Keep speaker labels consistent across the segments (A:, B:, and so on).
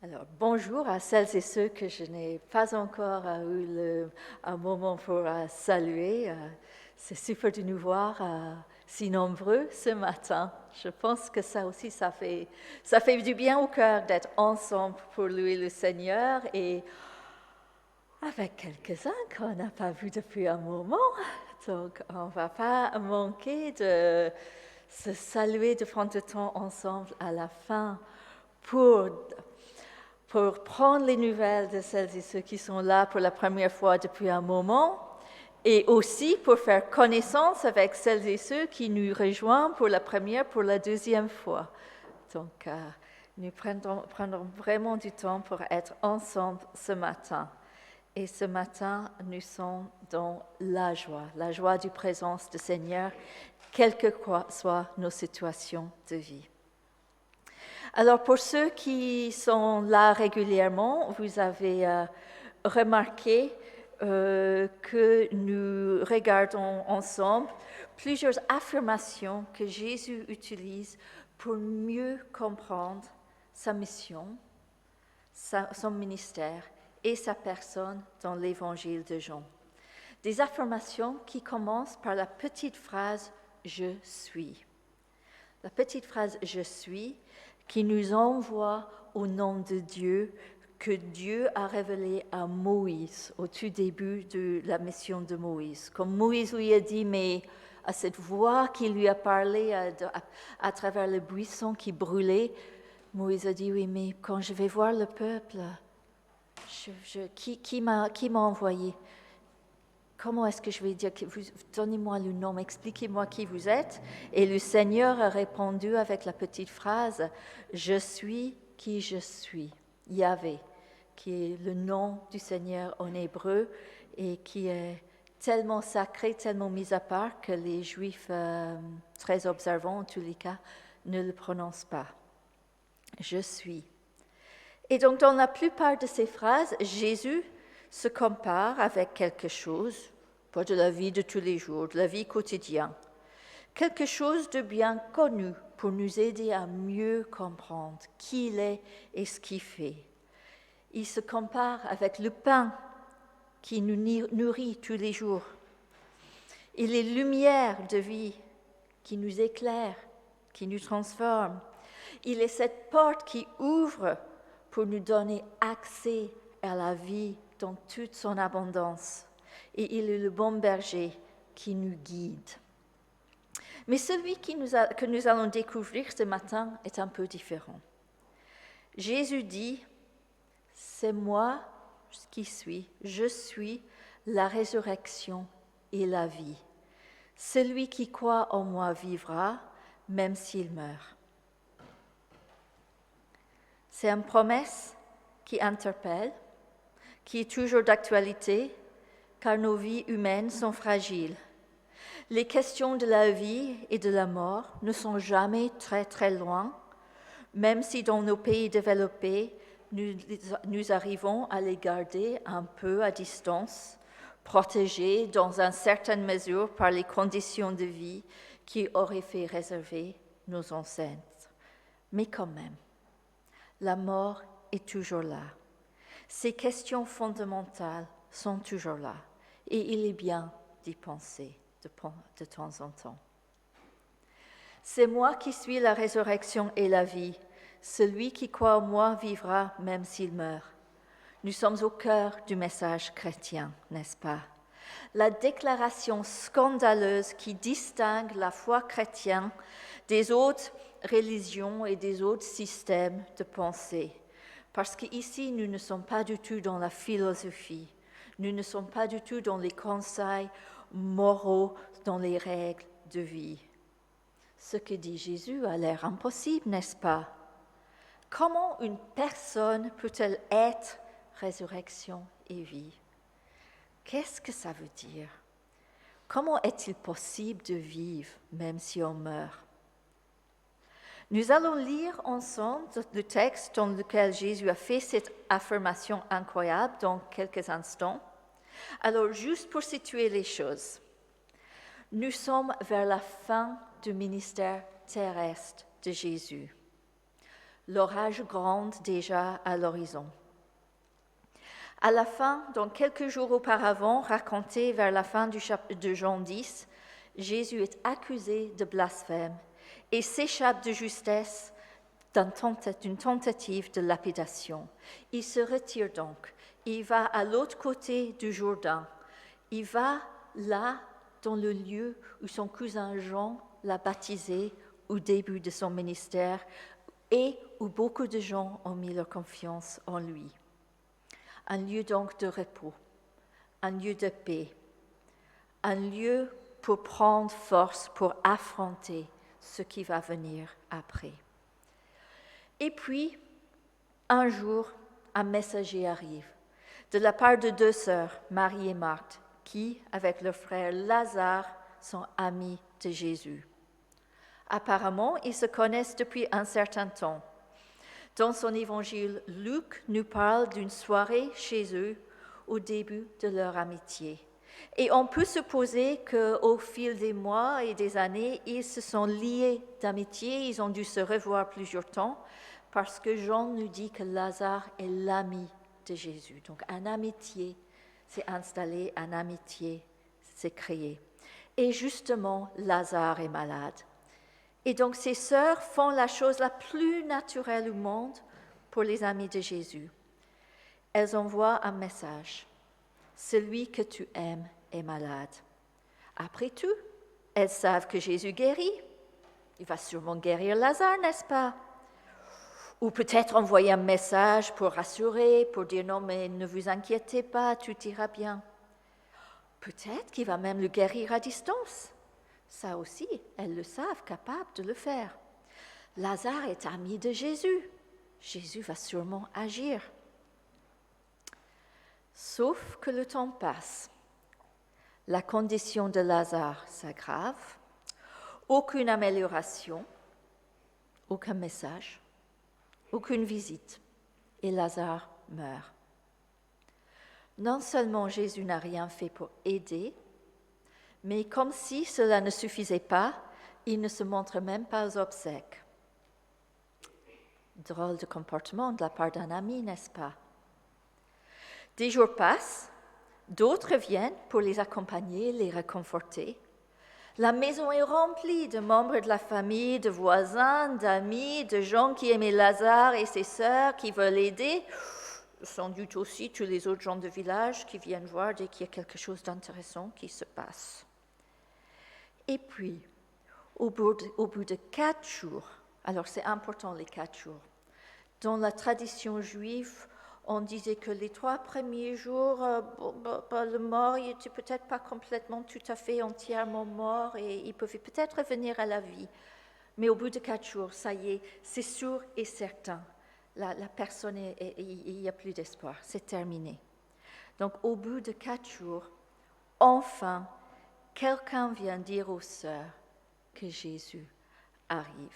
A: Alors, bonjour à celles et ceux que je n'ai pas encore eu un moment pour saluer. C'est super de nous voir si nombreux ce matin. Je pense que ça aussi, ça fait du bien au cœur d'être ensemble pour louer le Seigneur et avec quelques-uns qu'on n'a pas vus depuis un moment. Donc, on ne va pas manquer de se saluer, de prendre le temps ensemble à la fin pour prendre les nouvelles de celles et ceux qui sont là pour la première fois depuis un moment et aussi pour faire connaissance avec celles et ceux qui nous rejoignent pour la première, pour la deuxième fois. Donc, nous prendrons vraiment du temps pour être ensemble ce matin. Et ce matin, nous sommes dans la joie du présence du Seigneur, quelles que soient nos situations de vie. Alors, pour ceux qui sont là régulièrement, vous avez remarqué que nous regardons ensemble plusieurs affirmations que Jésus utilise pour mieux comprendre sa mission, son ministère et sa personne dans l'évangile de Jean. Des affirmations qui commencent par la petite phrase « Je suis ». La petite phrase « Je suis » qui nous envoie au nom de Dieu, que Dieu a révélé à Moïse au tout début de la mission de Moïse. Comme Moïse lui a dit, mais à cette voix qui lui a parlé à travers le buisson qui brûlait, Moïse a dit, oui, mais quand je vais voir le peuple, qui m'a envoyé? Comment est-ce que je vais dire, donnez-moi le nom, expliquez-moi qui vous êtes. Et le Seigneur a répondu avec la petite phrase, je suis qui je suis, Yahvé, qui est le nom du Seigneur en hébreu et qui est tellement sacré, tellement mis à part que les Juifs très observants, en tous les cas, ne le prononcent pas. Je suis. Et donc, dans la plupart de ces phrases, Jésus se compare avec quelque chose, pas de la vie de tous les jours, de la vie quotidienne, quelque chose de bien connu pour nous aider à mieux comprendre qui il est et ce qu'il fait. Il se compare avec le pain qui nous nourrit tous les jours. Il est lumière de vie qui nous éclaire, qui nous transforme. Il est cette porte qui ouvre pour nous donner accès à la vie dans toute son abondance. Et il est le bon berger qui nous guide. Mais celui que nous allons découvrir ce matin est un peu différent. Jésus dit, c'est moi qui suis, je suis la résurrection et la vie. Celui qui croit en moi vivra, même s'il meurt. C'est une promesse qui interpelle, qui est toujours d'actualité, car nos vies humaines sont fragiles. Les questions de la vie et de la mort ne sont jamais très très loin, même si dans nos pays développés, nous arrivons à les garder un peu à distance, protégés dans une certaine mesure par les conditions de vie qui auraient fait réserver nos ancêtres. Mais quand même, la mort est toujours là. Ces questions fondamentales sont toujours là et il est bien d'y penser de temps en temps. C'est moi qui suis la résurrection et la vie. Celui qui croit en moi vivra même s'il meurt. Nous sommes au cœur du message chrétien, n'est-ce pas? La déclaration scandaleuse qui distingue la foi chrétienne des autres religions et des autres systèmes de pensée. Parce qu'ici, nous ne sommes pas du tout dans la philosophie, nous ne sommes pas du tout dans les conseils moraux, dans les règles de vie. Ce que dit Jésus a l'air impossible, n'est-ce pas? Comment une personne peut-elle être résurrection et vie? Qu'est-ce que ça veut dire? Comment est-il possible de vivre même si on meurt? Nous allons lire ensemble le texte dans lequel Jésus a fait cette affirmation incroyable dans quelques instants. Alors, juste pour situer les choses, nous sommes vers la fin du ministère terrestre de Jésus. L'orage gronde déjà à l'horizon. À la fin, donc quelques jours auparavant, raconté vers la fin de Jean 10, Jésus est accusé de blasphème et s'échappe de justesse d'une tentative de lapidation. Il se retire donc. Il va à l'autre côté du Jourdain. Il va là, dans le lieu où son cousin Jean l'a baptisé au début de son ministère et où beaucoup de gens ont mis leur confiance en lui. Un lieu donc de repos, un lieu de paix, un lieu pour prendre force, pour affronter ce qui va venir après. Et puis, un jour, un messager arrive de la part de 2 sœurs, Marie et Marthe, qui, avec leur frère Lazare, sont amis de Jésus. Apparemment, ils se connaissent depuis un certain temps. Dans son évangile, Luc nous parle d'une soirée chez eux au début de leur amitié. Et on peut supposer qu'au fil des mois et des années, ils se sont liés d'amitié, ils ont dû se revoir plusieurs temps, parce que Jean nous dit que Lazare est l'ami de Jésus. Donc, une amitié s'est installée, une amitié s'est créée. Et justement, Lazare est malade. Et donc, ces sœurs font la chose la plus naturelle au monde pour les amis de Jésus. Elles envoient un message. Celui que tu aimes est malade. Après tout, elles savent que Jésus guérit. Il va sûrement guérir Lazare, n'est-ce pas? Ou peut-être envoyer un message pour rassurer, pour dire non, mais ne vous inquiétez pas, tout ira bien. Peut-être qu'il va même le guérir à distance. Ça aussi, elles le savent, capables de le faire. Lazare est ami de Jésus. Jésus va sûrement agir. Sauf que le temps passe. La condition de Lazare s'aggrave. Aucune amélioration, aucun message, aucune visite. Et Lazare meurt. Non seulement Jésus n'a rien fait pour aider, mais comme si cela ne suffisait pas, il ne se montre même pas aux obsèques. Drôle de comportement de la part d'un ami, n'est-ce pas? Des jours passent, d'autres viennent pour les accompagner, les réconforter. La maison est remplie de membres de la famille, de voisins, d'amis, de gens qui aimaient Lazare et ses sœurs, qui veulent l'aider. Sans doute aussi tous les autres gens du village qui viennent voir dès qu'il y a quelque chose d'intéressant qui se passe. Et puis, au bout de 4 jours, alors c'est important les 4 jours, dans la tradition juive, on disait que les 3 premiers jours, le mort n'était peut-être pas complètement tout à fait entièrement mort et il pouvait peut-être revenir à la vie. Mais au bout de 4 jours, ça y est, c'est sûr et certain. La personne, il n'y a plus d'espoir, c'est terminé. Donc au bout de 4 jours, enfin, quelqu'un vient dire aux sœurs que Jésus arrive.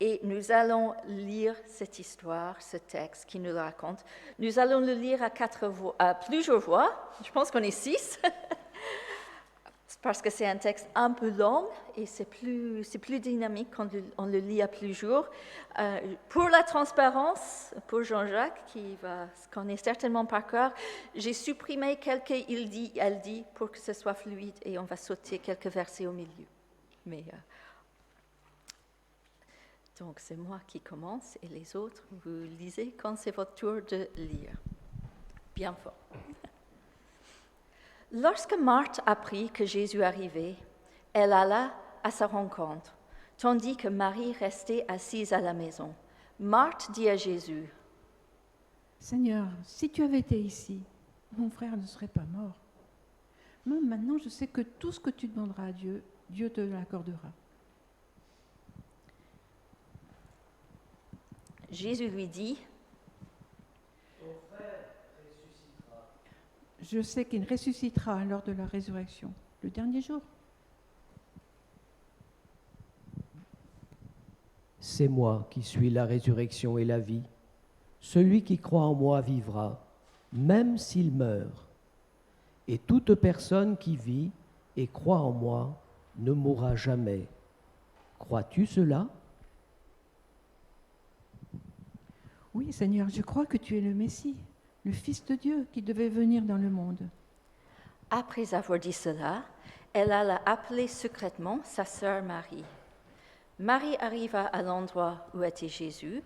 A: Et nous allons lire cette histoire, ce texte qui nous le raconte. Nous allons le lire à plusieurs voix. Je pense qu'on est 6, parce que c'est un texte un peu long et c'est plus dynamique quand on le lit à plusieurs. Pour la transparence, pour Jean-Jacques, qui connaît certainement par cœur, j'ai supprimé quelques « il dit », « elle dit » pour que ce soit fluide et on va sauter quelques versets au milieu. Mais... Donc, c'est moi qui commence et les autres, vous lisez quand c'est votre tour de lire. Bien fort. Lorsque Marthe apprit que Jésus arrivait, elle alla à sa rencontre, tandis que Marie restait assise à la maison. Marthe dit à Jésus, «
B: Seigneur, si tu avais été ici, mon frère ne serait pas mort. Mais maintenant, je sais que tout ce que tu demanderas à Dieu, Dieu te l'accordera. »
A: Jésus lui dit,
C: « Ton frère ressuscitera. »
B: Je sais qu'il ressuscitera lors de la résurrection, le dernier jour.
C: C'est moi qui suis la résurrection et la vie. Celui qui croit en moi vivra, même s'il meurt. Et toute personne qui vit et croit en moi ne mourra jamais. Crois-tu cela ?
B: Oui, Seigneur, je crois que tu es le Messie, le Fils de Dieu qui devait venir dans le monde.
A: Après avoir dit cela, elle alla appeler secrètement sa sœur Marie. Marie arriva à l'endroit où était Jésus.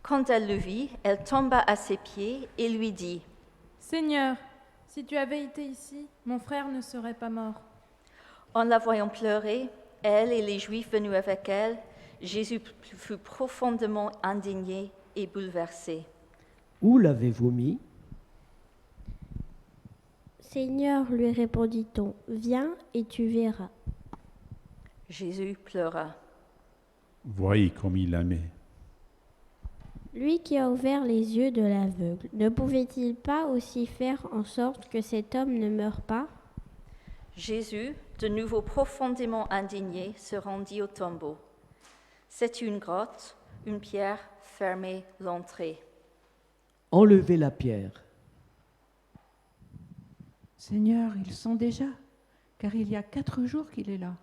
A: Quand elle le vit, elle tomba à ses pieds et lui dit :
D: « Seigneur, si tu avais été ici, mon frère ne serait pas mort. »
A: En la voyant pleurer, elle et les Juifs venus avec elle, Jésus fut profondément indigné et bouleversé.
C: Où l'avez-vous mis ?
E: Seigneur, lui répondit-on, viens et tu verras.
A: Jésus pleura.
F: Voyez comme il l'aimait.
E: Lui qui a ouvert les yeux de l'aveugle, ne pouvait-il pas aussi faire en sorte que cet homme ne meure pas ?
A: Jésus, de nouveau profondément indigné, se rendit au tombeau. C'est une grotte, une pierre fermait l'entrée.
C: Enlevez la pierre.
B: Seigneur, ils sont déjà, car il y a 4 jours qu'il est là.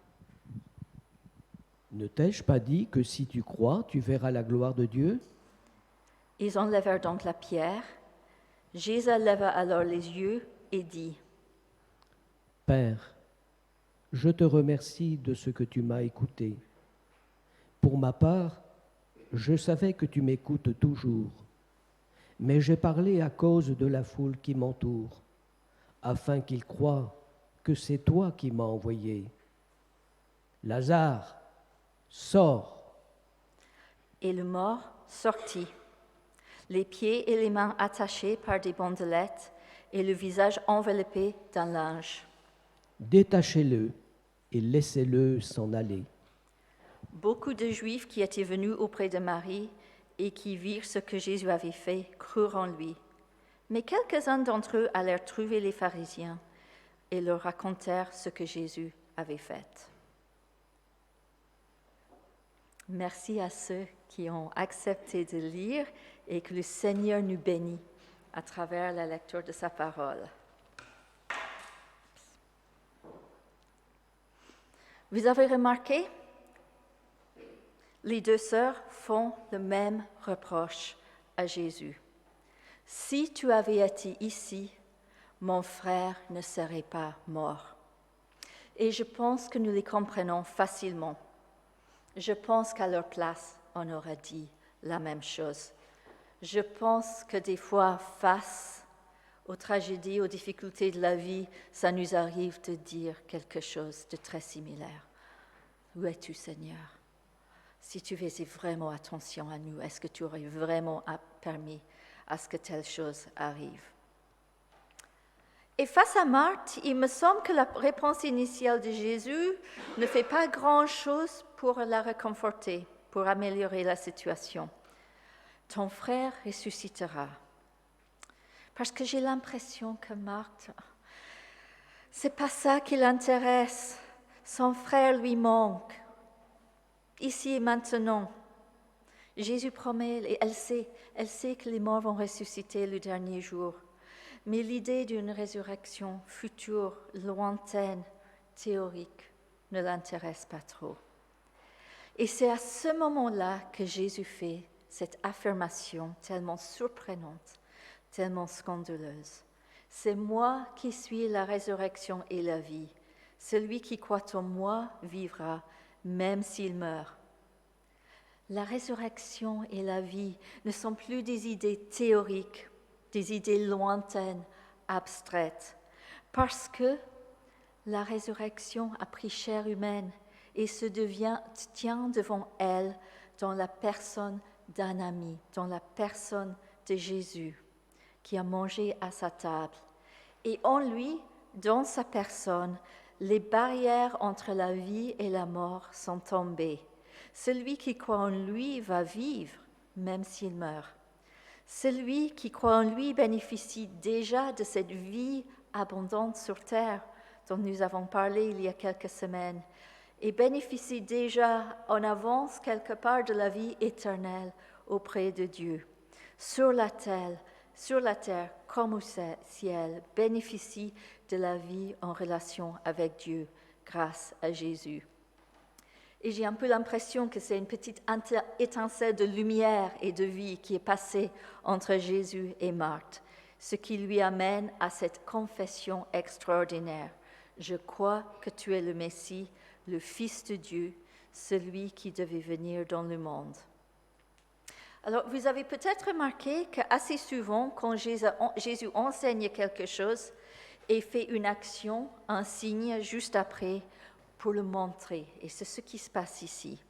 C: Ne t'ai-je pas dit que si tu crois, tu verras la gloire de Dieu ?
A: Ils enlevèrent donc la pierre. Jésus leva alors les yeux et dit :
C: Père, je te remercie de ce que tu m'as écouté. Pour ma part, je savais que tu m'écoutes toujours, mais j'ai parlé à cause de la foule qui m'entoure, afin qu'ils croient que c'est toi qui m'as envoyé. Lazare, sors.
A: Et le mort sortit, les pieds et les mains attachés par des bandelettes et le visage enveloppé d'un linge.
C: Détachez-le et laissez-le s'en aller.
A: Beaucoup de Juifs qui étaient venus auprès de Marie et qui virent ce que Jésus avait fait crurent en lui. Mais quelques-uns d'entre eux allèrent trouver les pharisiens et leur racontèrent ce que Jésus avait fait. Merci à ceux qui ont accepté de lire et que le Seigneur nous bénit à travers la lecture de sa parole. Vous avez remarqué, les 2 sœurs font le même reproche à Jésus. Si tu avais été ici, mon frère ne serait pas mort. Et je pense que nous les comprenons facilement. Je pense qu'à leur place, on aurait dit la même chose. Je pense que des fois, face aux tragédies, aux difficultés de la vie, ça nous arrive de dire quelque chose de très similaire. Où es-tu, Seigneur ? Si tu faisais vraiment attention à nous, est-ce que tu aurais vraiment permis à ce que telle chose arrive ? Et face à Marthe, il me semble que la réponse initiale de Jésus ne fait pas grand-chose pour la réconforter, pour améliorer la situation. Ton frère ressuscitera. Parce que j'ai l'impression que Marthe, c'est pas ça qui l'intéresse. Son frère lui manque. Ici et maintenant. Jésus promet, et elle sait que les morts vont ressusciter le dernier jour. Mais l'idée d'une résurrection future, lointaine, théorique, ne l'intéresse pas trop. Et c'est à ce moment-là que Jésus fait cette affirmation tellement surprenante, tellement scandaleuse. C'est moi qui suis la résurrection et la vie. Celui qui croit en moi vivra, même s'il meurt. La résurrection et la vie ne sont plus des idées théoriques, des idées lointaines, abstraites, parce que la résurrection a pris chair humaine et tient devant elle dans la personne d'un ami, dans la personne de Jésus, qui a mangé à sa table. Et en lui, dans sa personne, les barrières entre la vie et la mort sont tombées. Celui qui croit en lui va vivre, même s'il meurt. Celui qui croit en lui bénéficie déjà de cette vie abondante sur terre dont nous avons parlé il y a quelques semaines et bénéficie déjà en avance quelque part de la vie éternelle auprès de Dieu. Sur la terre comme au ciel, bénéficie de la vie en relation avec Dieu grâce à Jésus. Et j'ai un peu l'impression que c'est une petite étincelle de lumière et de vie qui est passée entre Jésus et Marthe, ce qui lui amène à cette confession extraordinaire. Je crois que tu es le Messie, le Fils de Dieu, celui qui devait venir dans le monde. Alors, vous avez peut-être remarqué qu'assez souvent, quand Jésus enseigne quelque chose et fait une action, un signe juste après, pour le montrer. Et c'est ce qui se passe ici.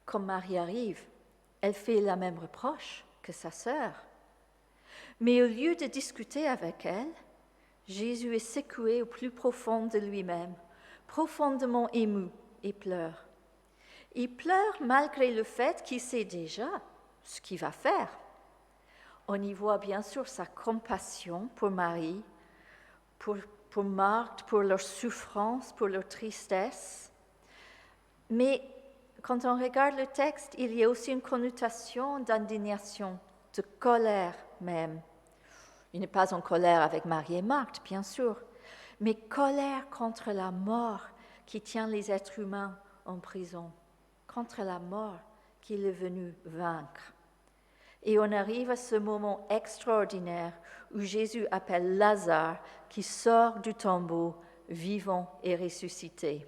A: Quand Marie arrive, elle fait la même reproche que sa sœur. Mais au lieu de discuter avec elle, Jésus est secoué au plus profond de lui-même, profondément ému, et pleure. Il pleure malgré le fait qu'il sait déjà ce qu'il va faire. On y voit bien sûr sa compassion pour Marie, pour Marthe, pour leur souffrance, pour leur tristesse. Mais quand on regarde le texte, il y a aussi une connotation d'indignation, de colère même. Il n'est pas en colère avec Marie et Marthe, bien sûr, mais colère contre la mort qui tient les êtres humains en prison, contre la mort qu'il est venu vaincre. Et on arrive à ce moment extraordinaire où Jésus appelle Lazare qui sort du tombeau, vivant et ressuscité.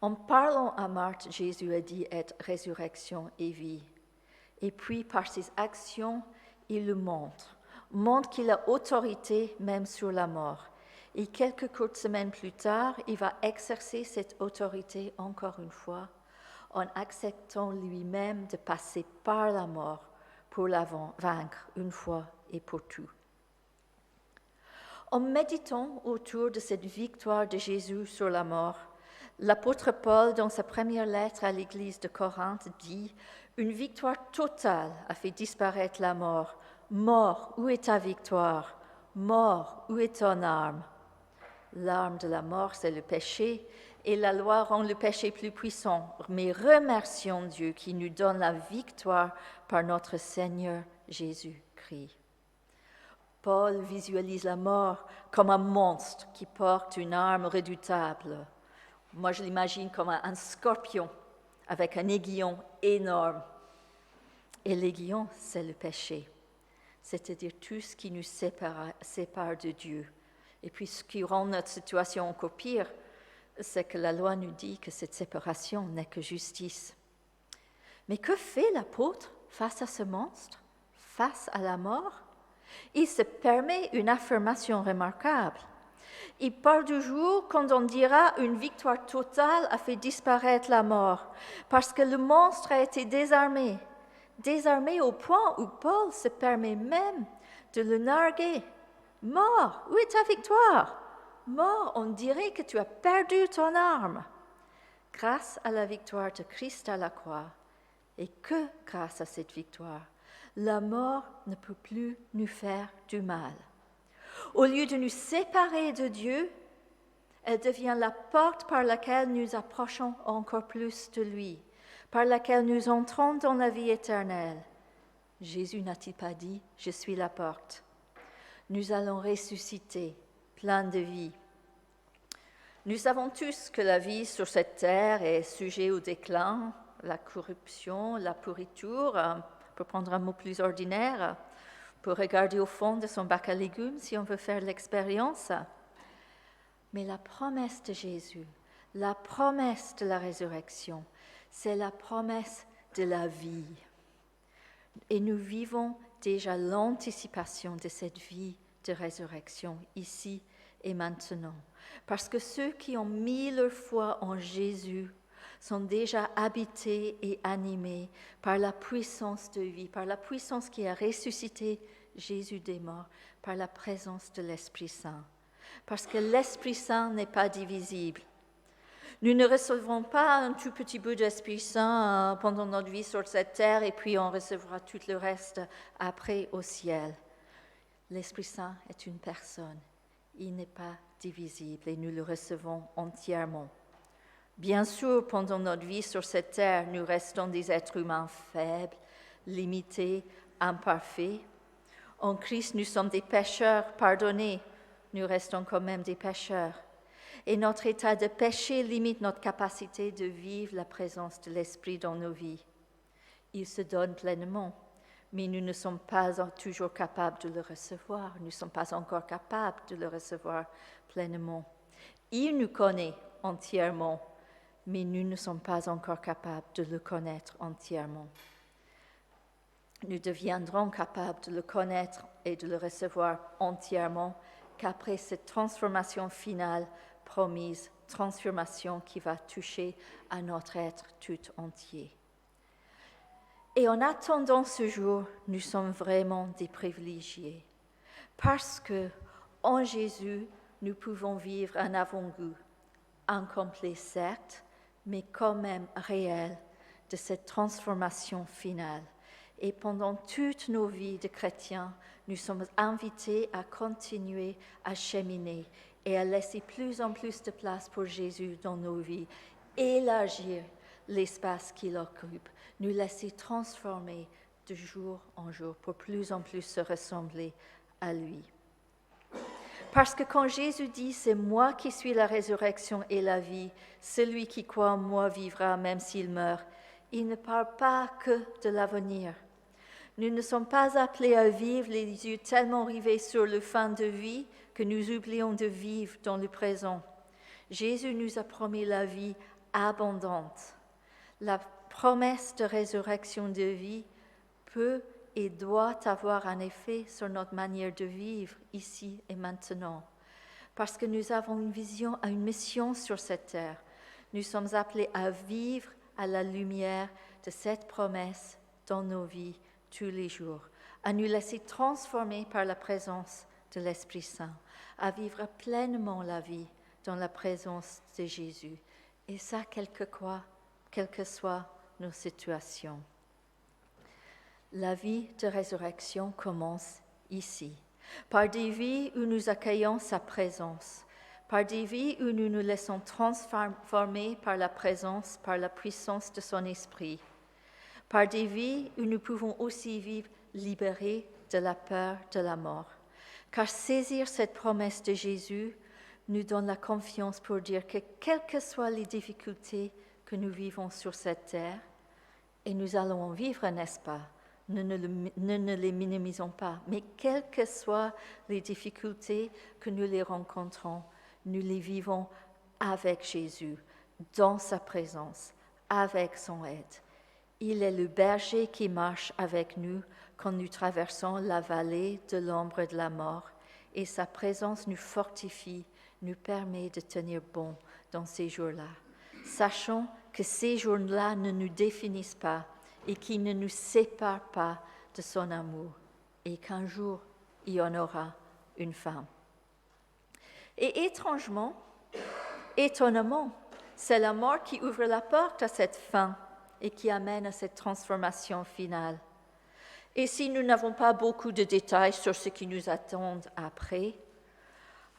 A: En parlant à Marthe, Jésus a dit être résurrection et vie. Et puis, par ses actions, il le montre qu'il a autorité même sur la mort. Et quelques courtes semaines plus tard, il va exercer cette autorité encore une fois, en acceptant lui-même de passer par la mort pour la vaincre une fois et pour tout. En méditant autour de cette victoire de Jésus sur la mort, l'apôtre Paul, dans sa première lettre à l'église de Corinthe, dit « Une victoire totale a fait disparaître la mort. Mort, où est ta victoire? Mort, où est ton arme ?» L'arme de la mort, c'est le péché, et la loi rend le péché plus puissant. Mais remercions Dieu qui nous donne la victoire par notre Seigneur Jésus-Christ. Paul visualise la mort comme un monstre qui porte une arme redoutable. Moi, je l'imagine comme un scorpion avec un aiguillon énorme. Et l'aiguillon, c'est le péché, c'est-à-dire tout ce qui nous sépare de Dieu. Et puis, ce qui rend notre situation encore pire, c'est que la loi nous dit que cette séparation n'est que justice. Mais que fait l'apôtre face à ce monstre, face à la mort? Il se permet une affirmation remarquable. Il parle du jour quand on dira une victoire totale a fait disparaître la mort, parce que le monstre a été désarmé au point où Paul se permet même de le narguer. Mort, où est ta victoire? Mort, on dirait que tu as perdu ton arme. Grâce à la victoire de Christ à la croix, et que grâce à cette victoire, la mort ne peut plus nous faire du mal. Au lieu de nous séparer de Dieu, elle devient la porte par laquelle nous approchons encore plus de lui, par laquelle nous entrons dans la vie éternelle. Jésus n'a-t-il pas dit « Je suis la porte ». Nous allons ressusciter, plein de vie. Nous savons tous que la vie sur cette terre est sujet au déclin, la corruption, la pourriture, pour prendre un mot plus ordinaire, pour regarder au fond de son bac à légumes si on veut faire l'expérience. Mais la promesse de Jésus, la promesse de la résurrection, c'est la promesse de la vie. Et nous vivons déjà l'anticipation de cette vie de résurrection ici et maintenant. Parce que ceux qui ont mis leur foi en Jésus sont déjà habités et animés par la puissance de vie, par la puissance qui a ressuscité Jésus des morts, par la présence de l'Esprit Saint. Parce que l'Esprit Saint n'est pas divisible. Nous ne recevrons pas un tout petit bout d'Esprit Saint pendant notre vie sur cette terre et puis on recevra tout le reste après au ciel. L'Esprit Saint est une personne. Il n'est pas divisible et nous le recevons entièrement. Bien sûr, pendant notre vie sur cette terre, nous restons des êtres humains faibles, limités, imparfaits. En Christ, nous sommes des pécheurs pardonnés. Nous restons quand même des pécheurs. Et notre état de péché limite notre capacité de vivre la présence de l'Esprit dans nos vies. Il se donne pleinement, mais nous ne sommes pas toujours capables de le recevoir. Nous ne sommes pas encore capables de le recevoir pleinement. Il nous connaît entièrement, mais nous ne sommes pas encore capables de le connaître entièrement. Nous deviendrons capables de le connaître et de le recevoir entièrement qu'après cette transformation finale promise, transformation qui va toucher à notre être tout entier. Et en attendant ce jour, nous sommes vraiment des privilégiés, parce que en Jésus, nous pouvons vivre un avant-goût, incomplet certes, mais quand même réel, de cette transformation finale. Et pendant toutes nos vies de chrétiens, nous sommes invités à continuer à cheminer et à laisser plus en plus de place pour Jésus dans nos vies, élargir l'espace qu'il occupe, nous laisser transformer de jour en jour pour plus en plus se ressembler à lui. Parce que quand Jésus dit « C'est moi qui suis la résurrection et la vie, celui qui croit en moi vivra même s'il meurt », il ne parle pas que de l'avenir. Nous ne sommes pas appelés à vivre les yeux tellement rivés sur le fin de vie que nous oublions de vivre dans le présent. Jésus nous a promis la vie abondante. La promesse de résurrection de vie peut et doit avoir un effet sur notre manière de vivre ici et maintenant. Parce que nous avons une vision, une mission sur cette terre. Nous sommes appelés à vivre à la lumière de cette promesse dans nos vies tous les jours, à nous laisser transformer par la présence de l'Esprit Saint, à vivre pleinement la vie dans la présence de Jésus. Et ça, quelles que soient nos situations. La vie de résurrection commence ici, par des vies où nous accueillons sa présence, par des vies où nous nous laissons transformer par la présence, par la puissance de son esprit, par des vies où nous pouvons aussi vivre libérés de la peur de la mort. Car saisir cette promesse de Jésus nous donne la confiance pour dire que quelles que soient les difficultés que nous vivons sur cette terre, et nous allons en vivre, n'est-ce pas? Nous ne les minimisons pas, mais quelles que soient les difficultés que nous les rencontrons, nous les vivons avec Jésus, dans sa présence, avec son aide. Il est le berger qui marche avec nous quand nous traversons la vallée de l'ombre de la mort, et sa présence nous fortifie, nous permet de tenir bon dans ces jours-là. Sachons que ces jours-là ne nous définissent pas et qu'ils ne nous séparent pas de son amour, et qu'un jour, il y en aura une fin. Et étonnamment, c'est la mort qui ouvre la porte à cette fin et qui amène à cette transformation finale. Et si nous n'avons pas beaucoup de détails sur ce qui nous attend après,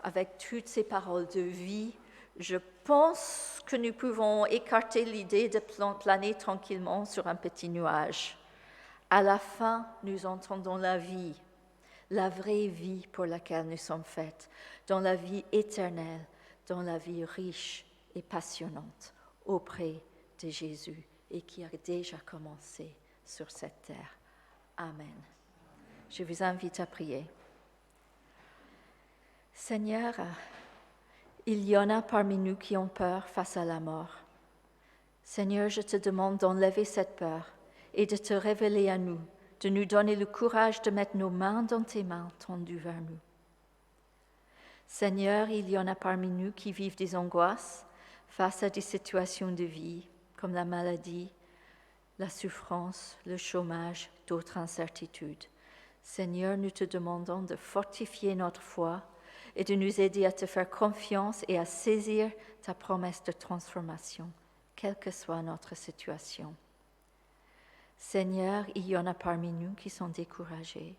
A: avec toutes ces paroles de vie, je pense que nous pouvons écarter l'idée de planer tranquillement sur un petit nuage. À la fin, nous entendons la vie, la vraie vie pour laquelle nous sommes faits, dans la vie éternelle, dans la vie riche et passionnante auprès de Jésus et qui a déjà commencé sur cette terre. Amen. Je vous invite à prier. Seigneur, il y en a parmi nous qui ont peur face à la mort. Seigneur, je te demande d'enlever cette peur et de te révéler à nous, de nous donner le courage de mettre nos mains dans tes mains tendues vers nous. Seigneur, il y en a parmi nous qui vivent des angoisses face à des situations de vie, comme la maladie, la souffrance, le chômage, d'autres incertitudes. Seigneur, nous te demandons de fortifier notre foi et de nous aider à te faire confiance et à saisir ta promesse de transformation, quelle que soit notre situation. Seigneur, il y en a parmi nous qui sont découragés.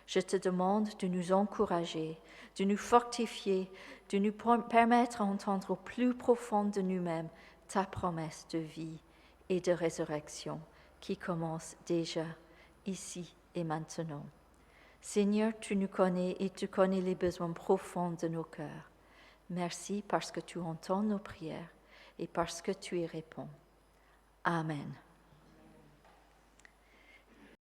A: Je te demande de nous encourager, de nous fortifier, de nous permettre d'entendre au plus profond de nous-mêmes ta promesse de vie et de résurrection qui commence déjà ici et maintenant. Seigneur, tu nous connais et tu connais les besoins profonds de nos cœurs. Merci parce que tu entends nos prières et parce que tu y réponds. Amen.